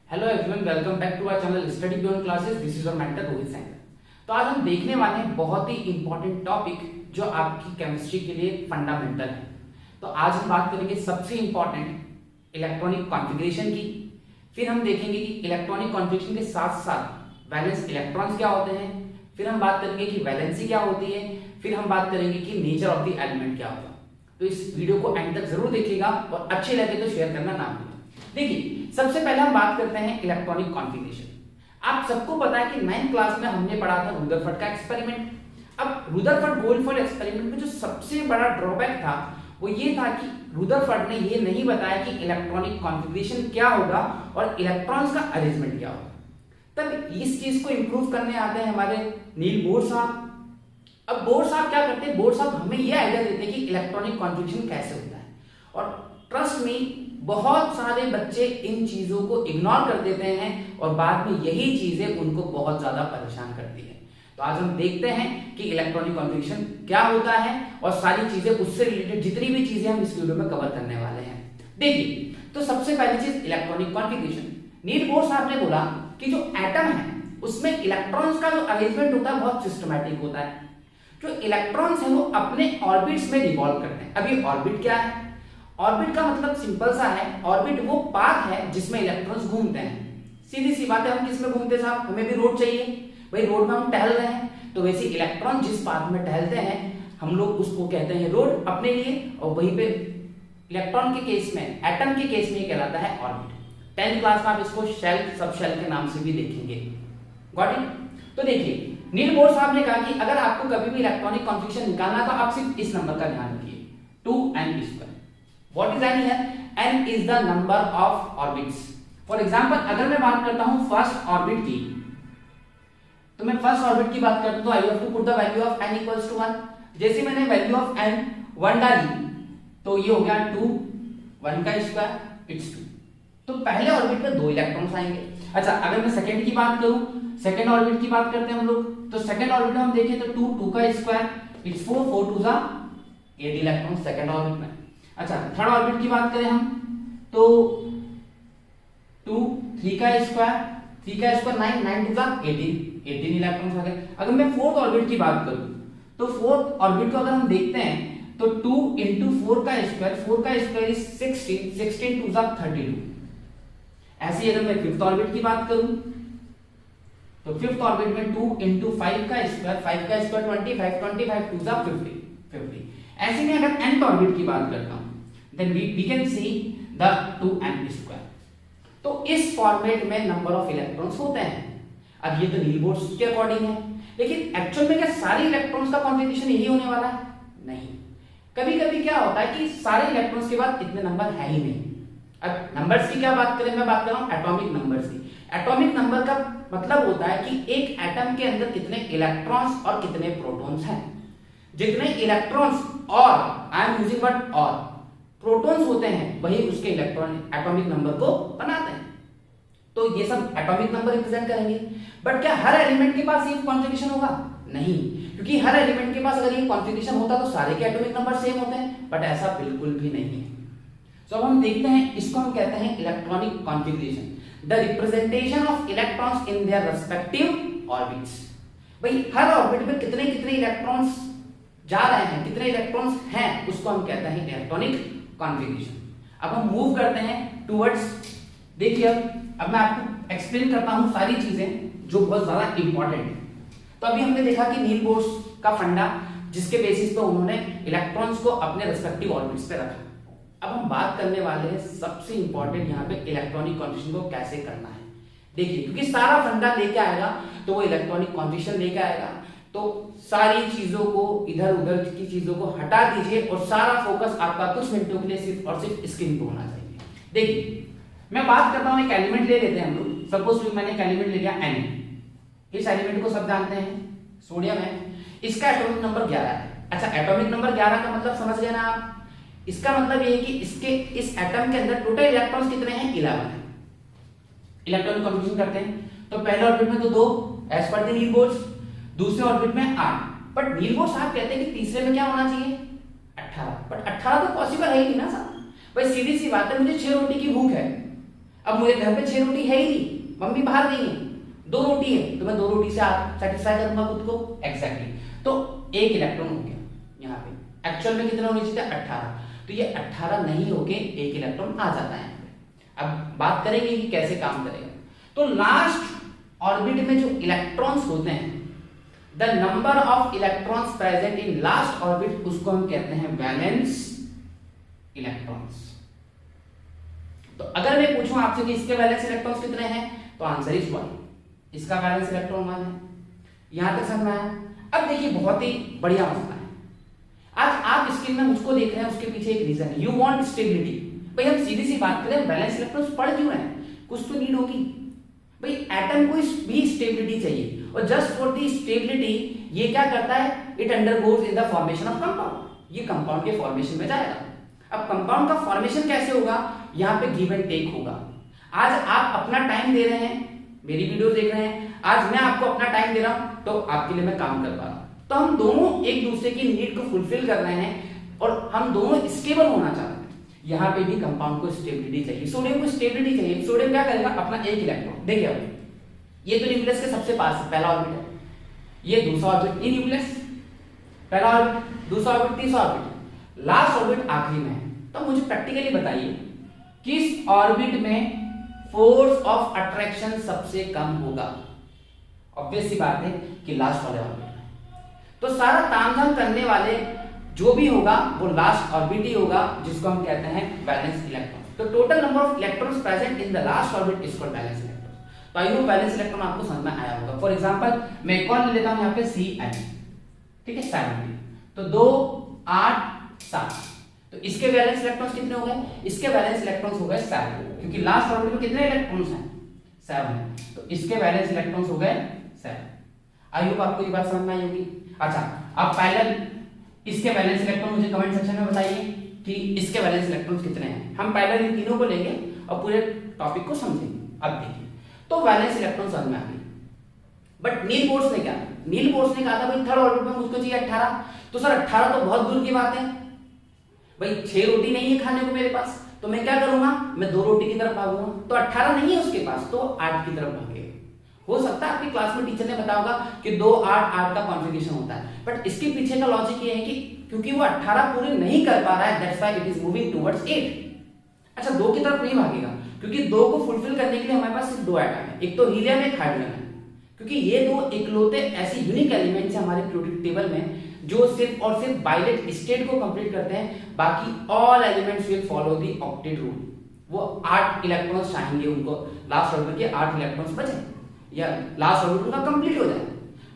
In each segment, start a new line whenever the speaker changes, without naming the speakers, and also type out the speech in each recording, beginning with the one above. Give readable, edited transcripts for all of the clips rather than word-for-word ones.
Hello everyone, welcome back to our channel study beyond classes. This is your mentor Rohit Saini. तो आज हम देखने वाले हैं बहुत ही इंपॉर्टेंट टॉपिक जो आपकी केमिस्ट्री के लिए फंडामेंटल है। तो आज हम बात करेंगे सबसे इंपॉर्टेंट इलेक्ट्रॉनिक कॉन्फ़िगरेशन की। फिर हम देखेंगे कि इलेक्ट्रॉनिक कॉन्फ़िगरेशन के साथ साथ वैलेंस इलेक्ट्रॉन्स क्या होते हैं। फिर हम बात करेंगे कि वैलेंसी क्या होती है। फिर हम बात करेंगे कि नेचर ऑफ द एलिमेंट क्या होगा। तो इस वीडियो को एंड तक जरूर देखिएगा और अच्छे लगे तो शेयर करना ना भूलें। देखिए, सबसे पहले हम बात करते हैं इलेक्ट्रॉनिक कॉन्फ़िगरेशन। आप सबको पता है कि 9th क्लास में हमने पढ़ा था रुदरफोर्ड का एक्सपेरिमेंट। अब रुदरफोर्ड गोल्डफोर्ड एक्सपेरिमेंट में जो सबसे बड़ा ड्रॉबैक था वो ये था कि रुदरफोर्ड ने ये नहीं बताया कि इलेक्ट्रॉनिक कॉन्फ़िगरेशन क्या होगा और इलेक्ट्रॉन्स का अरेंजमेंट क्या होगा। तब इस चीज को इंप्रूव करने आते हैं हमारे नील बोर साहब। अब बोर साहब क्या करते हैं, बोर साहब हमें ये आइडिया देते हैं कि इलेक्ट्रॉनिक कॉन्फ़िगरेशन कैसे होता है। और ट्रस्ट में बहुत सारे बच्चे इन चीजों को इग्नोर कर देते हैं और बाद में यही चीजें उनको बहुत ज्यादा परेशान करती है। तो आज हम देखते हैं कि इलेक्ट्रॉनिक कॉन्फ़िगरेशन क्या होता है और सारी चीजें उससे रिलेटेड जितनी भी चीजें हम इस वीडियो में कवर करने वाले हैं। देखिए, तो सबसे पहली चीज इलेक्ट्रॉनिक कॉन्फ़िगरेशन। नील बोर साहब ने बोला कि जो एटम है उसमें इलेक्ट्रॉन्स का जो अरेंजमेंट होता है बहुत सिस्टमैटिक होता है। जो इलेक्ट्रॉन्स है वो अपने ऑर्बिट्स में रिवॉल्व करते हैं। अब ये ऑर्बिट क्या है? ऑर्बिट का मतलब सिंपल सा है, ऑर्बिट वो पाथ है जिसमें इलेक्ट्रॉन्स घूमते हैं। सीधी सी बात है, हम किस में घूमते हैं साहब? हमें भी रोड चाहिए भाई, रोड में हम टहल रहे हैं तो वैसे इलेक्ट्रॉन जिस पाथ में टहलते हैं हम लोग उसको कहते हैं रोड अपने लिए, और वहीं पे इलेक्ट्रॉन के केस में, एटम के केस में ये कहलाता है ऑर्बिट। 10th क्लास में आप इसको शेल, सब शेल के नाम से भी देखेंगे। Got it? तो देखिए, नील बोर साहब ने कहा कि अगर आपको कभी भी इलेक्ट्रॉनिक कॉन्फ़िगरेशन निकालना तो आप सिर्फ इस नंबर का ध्यान रखिए, 2n²। What is n here? n is the number of orbits. For example, अगर मैं बात करता हूं फर्स्ट ऑर्बिट की, तो मैं फर्स्ट ऑर्बिट की बात करता हूं तो I have to put the value of n equals to 1। जैसे मैंने वैल्यू ऑफ n 1 डाली तो ये हो गया 2, 1 का स्क्वायर इट्स 2। तो पहले ऑर्बिट में 2 इलेक्ट्रॉन्स आएंगे। अच्छा, अगर मैं सेकंड की बात करूं, सेकंड ऑर्बिट की बात करते हैं हम लोग, तो सेकंड ऑर्बिट में हम देखें तो 2, 2 का स्क्वायर इट्स 4, 4 2 जा 8 इलेक्ट्रॉन सेकंड ऑर्बिट में। अच्छा, थर्ड ऑर्बिट की बात करें हम तो 2, 3 का स्क्वायर 9, 9 2 का 18 इलेक्ट्रॉन्स आ गए। अगर मैं फोर्थ ऑर्बिट की बात करूं तो फोर्थ ऑर्बिट को अगर हम देखते हैं तो 2 into 4 का स्क्वायर इज 16, 16 2 जा 32। ऐसे ही अगर मैं फिफ्थ ऑर्बिट की बात करूं तो फिफ्थ ऑर्बिट में 2 into 5 का स्क्वायर 25, 25 2 जा 50। ऐसे में अगर nth ऑर्बिट की बात करता हूं then we can see the 2n²। तो इस फॉर्मेट में नंबर ऑफ इलेक्ट्रॉन्स होते हैं। अब ये तो नील बोर के अकॉर्डिंग है, लेकिन एक्चुअल में क्या सारे इलेक्ट्रॉन्स का कॉन्फ़िगरेशन यही होने वाला है? नहीं। कभी कभी क्या होता है कि सारे इलेक्ट्रॉन्स के बाद इतने नंबर है ही नहीं। अब नंबर्स की क्या बात करें, मैं बात कर रहा हूं एटॉमिक नंबर्स की। एटॉमिक नंबर का मतलब होता है कि एक एटम के अंदर कितने इलेक्ट्रॉन्स और कितने प्रोटॉन्स हैं। जितने इलेक्ट्रॉन्स और आई एम यूजिंग वर्ड और प्रोटॉन्स होते हैं वही उसके इलेक्ट्रॉन एटॉमिक नंबर को बनाते हैं। तो ये सब एटॉमिक नंबर रिप्रेजेंट करेंगे। बट क्या हर एलिमेंट के पास ये कॉन्फ़िगरेशन होगा? नहीं, क्योंकि हर एलिमेंट के पास अगर ये कॉन्फ़िगरेशन होता तो सारे के एटॉमिक नंबर सेम होते हैं, बट ऐसा बिल्कुल भी नहीं है। तो अब हम देखते हैं, इसको हम कहते हैं electronic configuration, the representation of electrons in their respective orbits. भाई हर ऑर्बिट में कितने कितने इलेक्ट्रॉन्स जा रहे हैं, कितने इलेक्ट्रॉन्स हैं, उसको हम कहते हैं इलेक्ट्रॉनिक कॉन्फ़िगरेशन। अब हम मूव करते हैं टुवर्ड्स, देखिए अब मैं आपको एक्सप्लेन करता हूं सारी चीजें जो बहुत ज्यादा इंपॉर्टेंट है। तो अभी हमने देखा कि नील बोर का फंडा जिसके बेसिस पे उन्होंने इलेक्ट्रॉन्स को अपने रेस्पेक्टिव ऑर्बिट्स पे रखा। अब हम बात करने वाले हैं सबसे इंपॉर्टेंट यहाँ पे इलेक्ट्रॉनिक कॉन्फ़िगरेशन को कैसे करना है। देखिए, क्योंकि सारा फंडा लेके आएगा तो वो इलेक्ट्रॉनिक कॉन्फ़िगरेशन लेके आएगा। तो सारी चीजों को, इधर उधर की चीजों को हटा दीजिए और सारा फोकस आपका कुछ मिनटों के लिए सिर्फ और सिर्फ स्क्रीन पे होना चाहिए। देखिए, मैं बात करता हूं, एक एलिमेंट ले लेते हैं हम लोग। सपोज मैंने एक एलिमेंट ले लिया N। इस एलिमेंट को सब जानते हैं, सोडियम है। इसका एटॉमिक नंबर 11 है। अच्छा, एटॉमिक नंबर 11 का मतलब समझ गए ना आप? इसका मतलब ये है कि इसके इस एटम के अंदर टोटल इलेक्ट्रॉन्स कितने हैं? 11 है। इलेक्ट्रॉनिक कॉन्फ़िगरेशन करते हैं तो पहले ऑर्बिट में तो 2 एज पर द नील बोर, दूसरे ऑर्बिट में 8। बट नील बोर साहब कहते हैं कि तीसरे में क्या होना चाहिए? 18। बट 18 तो पॉसिबल है ही नहीं ना साहब। भाई सीधी सी बात है, मुझे 6 रोटी की भूख है। अब मुझे घर पे 6 रोटी है ही नहीं, मम्मी बाहर गई है, 2 रोटी है, तो मैं 2 रोटी से सेटिस्फाई करूंगा खुद को। एग्जैक्टली तो 1 इलेक्ट्रॉन हो गया यहाँ पे। एक्चुअल में कितना होने चाहिए? 18। तो ये 18 नहीं होके 1 इलेक्ट्रॉन आ जाता है यहाँ पे। अब बात करेंगे कि कैसे काम करेगा। तो लास्ट ऑर्बिट में जो इलेक्ट्रॉन्स होते हैं, the number of electrons present in last orbit, उसको हम कहते हैं वैलेंस इलेक्ट्रॉन्स। तो अगर मैं पूछूं आपसे कि इसके वैलेंस इलेक्ट्रॉन्स कितने हैं, तो आंसर इज 1। इसका वैलेंस इलेक्ट्रॉन 1 है। यहां तक समझ में आया? अब देखिए बहुत ही बढ़िया मसला है। आज आप स्क्रीन में मुझको देख रहे हैं, उसके पीछे एक रीजन है, यू वांट स्टेबिलिटी। भाई हम सीधी सी बात करें, वैलेंस इलेक्ट्रॉन्स पढ़ क्यों रहे हैं? कुछ तो नीड होगी भाई। एटम को भी स्टेबिलिटी चाहिए, और जस्ट फॉर दी स्टेबिलिटी ये क्या करता है? It undergoes in the formation of compound. ये कंपाउंड के फॉर्मेशन में जाएगा। अब कंपाउंड का फॉर्मेशन कैसे होगा? यहाँ पे गिव एंड टेक होगा। आज आप अपना टाइम दे रहे हैं, मेरी वीडियो देख रहे हैं, आज मैं आपको अपना टाइम दे रहा हूं, तो आपके लिए मैं काम कर पा रहा हूं। तो हम दोनों एक दूसरे की नीड को फुलफिल कर रहे हैं, और हम दोनों स्टेबल होना चाहते हैं। यहाँ पे भी कंपाउंड को स्टेबिलिटी चाहिए, सोडियम को स्टेबिलिटी चाहिए। सोडियम क्या करेगा? अपना 1 इलेक्ट्रॉन, देखिए अब ये तो न्यूक्लियस के सबसे पास है, पहला ऑर्बिट है, ये दूसरा ऑर्बिट, ये न्यूक्लियस पहला ऑर्बिट, दूसरा ऑर्बिट, तीसरा ऑर्बिट, लास्ट ऑर्बिट आखिरी में है। तो मुझे प्रैक्टिकली बताइए किस ऑर्बिट में फोर्स ऑफ अट्रैक्शन सबसे कम होगा? ऑब्वियस सी बात है कि लास्ट वाले ऑर्बिट में। तो सारा तामझाम करने वाले जो भी होगा वो लास्ट ऑर्बिट ही होगा, जिसको हम कहते हैं वैलेंस इलेक्ट्रॉन। तो total number of electrons present in the last orbit is called valence electron. तो आई होप वैलेंस इलेक्ट्रॉन आपको समझ में आया होगा। फॉर एग्जांपल मैं एक और ले लेता हूं यहाँ पे Cn, ठीक है, 7, तो 2 8 7। तो इसके वैलेंस इलेक्ट्रॉन्स कितने हो गए? इसके वैलेंस इलेक्ट्रॉन्स हो गए 7, क्योंकि लास्ट ऑर्बिट में कितने इलेक्ट्रॉन्स हैं? 7। तो इसके वैलेंस इलेक्ट्रॉन्स हो गए 7। आई होप आपको ये बात समझ में आई होगी। अच्छा, अब पैरेलल इसके वैलेंस इलेक्ट्रॉन मुझे कमेंट सेक्शन में बताइए कि इसके वैलेंस इलेक्ट्रॉन्स कितने हैं। हम पैरेलल इन तीनों को लेंगे और पूरे टॉपिक को समझेंगे। अब देखिए, तो वैलेंस इलेक्ट्रॉन समझ में आ गई, बट नील बोर्स ने क्या? नील बोर्स ने कहा था भाई थर्ड ऑर्बिट में मुझको चाहिए 18। तो सर 18 तो बहुत दूर की बात है भाई, 6 रोटी नहीं है खाने को मेरे पास, तो मैं क्या करूंगा? मैं 2 रोटी की तरफ भागूंगा। तो 18 नहीं है उसके पास, तो 8 की तरफ भागेगा। हो सकता है आपकी क्लास में टीचर ने बताया होगा कि 2 8 8 का कॉन्फ़िगरेशन होता है, बट इसके पीछे का लॉजिक ये है कि क्योंकि वो 18 पूरे नहीं कर पा रहा है, that's why it is moving towards 8। अच्छा, 2 की तरफ नहीं भागेगा, क्योंकि 2 को फुलफिल करने के लिए हमारे पास सिर्फ 2 एटम है, एक तो हीलियम, एक हाइड्रोजन है। क्योंकि ये 2 इकलौते ऐसे यूनिक एलिमेंट्स हैं हमारे पीरियोडिक टेबल में जो सिर्फ और सिर्फ बाइलेट स्टेट को कंप्लीट करते हैं, बाकी all elements will follow the octet rule. वो 8 इलेक्ट्रॉन्स चाहेंगे उनको, लास्ट ऑर्बिट के 8 इलेक्ट्रॉन्स बचे, या लास्ट ऑर्बिट उनका कंप्लीट हो जाए।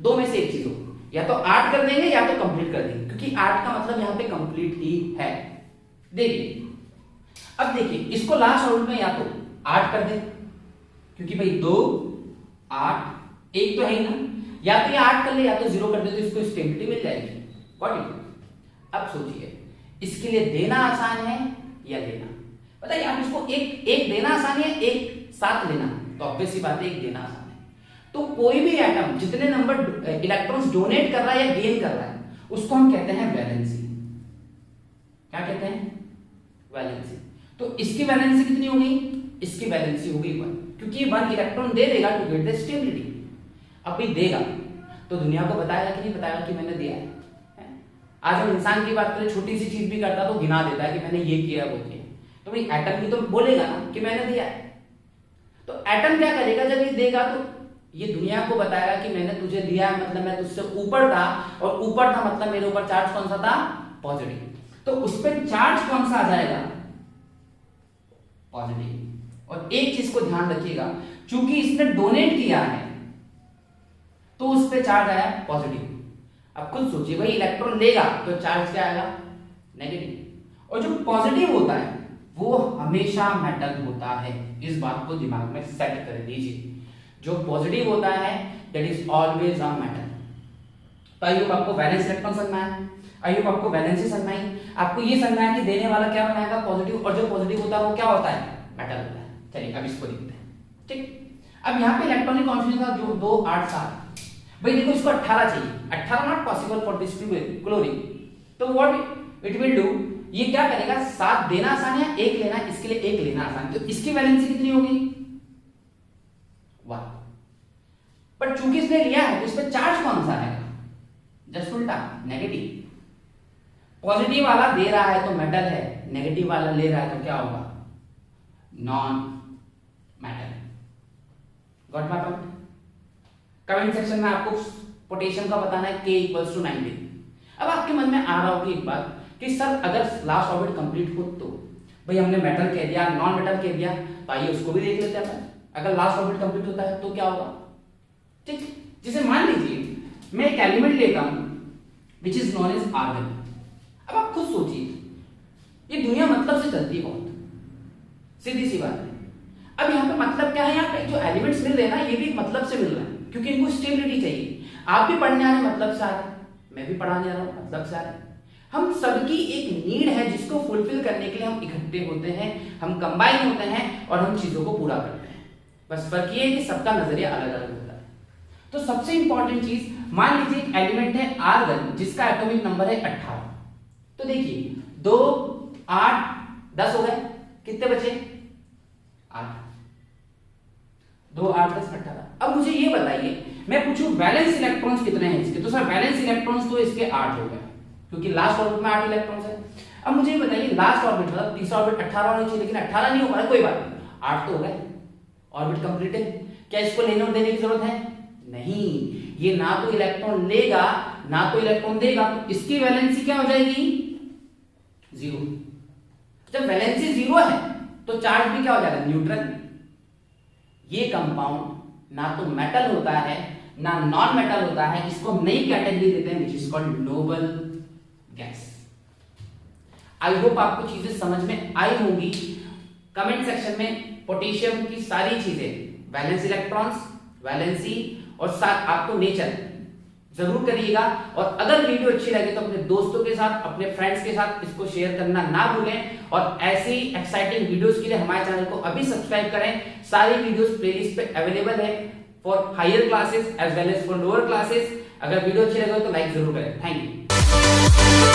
2 में से एक चीज हो, या तो 8 कर देंगे या तो कंप्लीट कर देंगे, क्योंकि 8 का मतलब यहाँ पे कंप्लीट ही है। देखिए, अब देखिए इसको लास्ट ऑर्बिट में या तो 8 कर दे, क्योंकि भाई 2 8 1 तो है ही ना, या तो ये 8 कर ले या तो 0 कर दे, तो इसको स्टेबिलिटी मिल जाएगी। Got it? अब सोचिए, इसके लिए देना आसान है या लेना? बताइए आप, इसको एक देना आसान है, एक साथ लेना? तो ऑब्वियस सी बात है, एक देना आसान है। तो कोई भी एटम जितने नंबर इलेक्ट्रॉन्स डोनेट कर रहा है या गेन कर रहा है, उसको हम कहते हैं वैलेंसी। क्या कहते हैं? वैलेंसी। तो इसकी वैलेंसी कितनी होगी? इसकी वैलेंसी होगी 1, क्योंकि 1 इलेक्ट्रॉन दे देगा टू गेट द स्टेबिलिटी। अब भी देगा तो दुनिया को बताएगा कि नहीं बताएगा कि मैंने दिया है? आज हम इंसान की बात करें, छोटी सी चीज भी करता तो गिना देता है कि मैंने ये किया वो किया। तो भाई एटम भी तो बोलेगा ना कि मैंने दिया है। तो एटम क्या करेगा? जब ये देगा तो ये दुनिया को बताएगा कि मैंने तुझे दिया है, मतलब मैं तुझसे ऊपर था, और ऊपर था मतलब मेरे ऊपर चार्ज कौन सा था? पॉजिटिव। तो उस पर चार्ज कौन सा आ जाएगा? पॉजिटिव। और एक चीज को ध्यान रखिएगा, चूंकि इसने डोनेट किया है तो उस पर चार्ज आया पॉजिटिव। अब खुद सोचिए, भाई इलेक्ट्रॉन लेगा तो चार्ज क्या आएगा? नेगेटिव। और जो पॉजिटिव होता है वो हमेशा मेटल होता है। इस बात को दिमाग में सेट कर लीजिए, जो पॉजिटिव होता है that is always a metal. तो आई होप आपको वैलेंस इलेक्ट्रॉन समझ में आया, आई होप आपको वैलेंसी समझ में आई, आपको ये समझना है कि देने वाला क्या बनाएगा? पॉजिटिव, और जो पॉजिटिव होता है वो क्या होता है? मेटल होता है। चलिए अब इसको देखते हैं, ठीक। अब यहाँ पे इलेक्ट्रॉनिक कॉन्फिगरेशन का जो 2 8 7, भाई देखो इसको 18 चाहिए, 18 not possible for this chlorine. तो व्हाट इट विल डू, ये क्या करेगा, 7 देना आसान है, 1 लेना, इसके लिए 1 लेना आसान, तो इसकी वैलेंसी कितनी होगी 1। पर चूंकि इसने लिया है तो इस पर चार्ज कौन सा आएगा, जस्ट उल्टा, नेगेटिव। पॉजिटिव वाला दे रहा है तो मेटल है, नेगेटिव वाला ले रहा है तो क्या होगा, non metal. Got my point? Comment section में आपको पोटेशियम का बताना है K = 90। अब आपके मन में आ रहा होगी एक बात कि सर अगर लास्ट ऑर्बिट कंप्लीट हो तो भाई हमने मेटल कह दिया, नॉन मेटल कह दिया, तो आइए उसको भी देख लेते हैं। अगर लास्ट ऑर्बिट कंप्लीट होता है तो क्या होगा, ठीक, जैसे मान लीजिए मैं एक एलिमेंट लेता हूं which is known as argon. अब आप खुद सोचिए, ये दुनिया मतलब से चलती है, बहुत सीधी सी बात है। अब यहाँ पे मतलब क्या है, यहाँ पे जो एलिमेंट्स मिल रहे हैं ना, ये भी मतलब से मिल रहे हैं, क्योंकि इनको स्टेबिलिटी चाहिए। आप भी पढ़ने आ रहे हैं मतलब से आ रहे हैं, मैं भी पढ़ाने आ रहा हूँ मतलब से आ रहे हैं। हम सबकी एक नीड है जिसको फुलफिल करने के लिए हम इकट्ठे होते हैं, हम कंबाइन होते हैं और हम चीजों को पूरा करते हैं। बस फर्क ये है कि सबका नजरिया अलग अलग होता है। तो सबसे इंपॉर्टेंट चीज, मान लीजिए एक एलिमेंट है आर्गन जिसका एटॉमिक नंबर है 18। तो देखिए 2 8 10 हो गए, कितने बचे 8, 2 8 10 18। अब मुझे ये बताइए, मैं पूछूं वैलेंस इलेक्ट्रॉन्स कितने हैं इसके, तो सर वैलेंस इलेक्ट्रॉन्स तो इसके 8 हो गए, क्योंकि लास्ट ऑर्बिट में 8 इलेक्ट्रॉन्स है। अब मुझे ये बताइए लास्ट ऑर्बिट मतलब तीसरा ऑर्बिट 18 होना चाहिए, लेकिन 18 नहीं हो पा रहा, कोई बात नहीं, 8 तो हो गए, ऑर्बिट कंप्लीट है। क्या इसको लेने और देने की जरूरत है, नहीं, ये ना तो इलेक्ट्रॉन लेगा ना तो इलेक्ट्रॉन देगा, तो इसकी वैलेंसी क्या हो जाएगी 0। जब वैलेंसी 0 है तो चार्ज भी क्या हो जाएगा, न्यूट्रल। ये कंपाउंड ना तो मेटल होता है ना नॉन मेटल होता है, इसको हम नई कैटेगरी देते हैं which is called noble gas. I hope आपको चीजें समझ में आई होंगी। कमेंट सेक्शन में पोटेशियम की सारी चीजें, वैलेंस इलेक्ट्रॉन्स, वैलेंसी और साथ आपको नेचर जरूर करिएगा। और अगर वीडियो अच्छी लगे तो अपने दोस्तों के साथ, अपने फ्रेंड्स के साथ इसको शेयर करना ना भूलें। और ऐसे ही एक्साइटिंग वीडियोस के लिए हमारे चैनल को अभी सब्सक्राइब करें। सारी वीडियोस प्लेलिस्ट पे अवेलेबल है for higher classes as well as for lower classes. अगर वीडियो अच्छी लगे तो लाइक जरूर करें। Thank you.